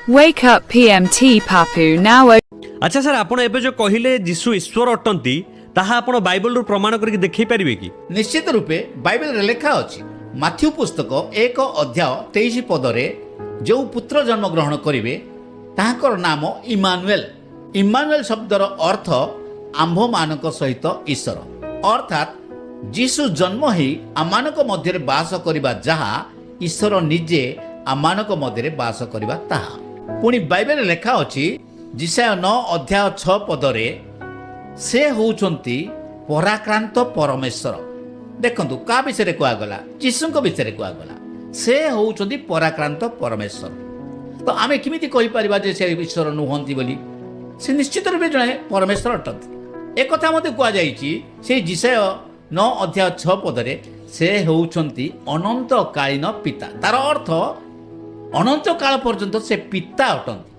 Wake up PMT Papu now. अच्छा sir आपण एबे जो कहिले जीशु ईश्वर अटंती ताहा आपण बाइबल रु प्रमाण करके देखै परिबे कि? निश्चित रूपे बाइबल रे लेखा अछि माथ्यू पुस्तक 1 अध्याय 23 पदरे जो पुत्र जन्म ग्रहण करिवे ताहाकर नाम इमानुएल। इमानुएल शब्दर अर्थ आम्भ मानक सहित ईश्वर, अर्थात जीशु जन्म ही आमानक मध्य बास करिबा जहा ईश्वर निजे आमानक मध्य बास करिबा ताहा। पुणी बाइबल रे लेखा अछि जिसाय 9 अध्याय 6 पदरे से होउछंती पराक्रांत परमेश्वर। देखंतु का विषय कहगला? जीशुଙ୍କ विषय कहगला से होउछंती पराक्रांत परमेश्वर। तो आमे किमिति कहि परिबा जे से ईश्वर नुहंती बोली? से निश्चित रूपे जणे परमेश्वर अटंती। एक कथा मते कुआ जाईची से जिसाय 9 अध्याय 6 पदरे से होउछंती अनंत कालीन पिता। तार अर्थ अनंत काल पर्यंत से पिता अटंती।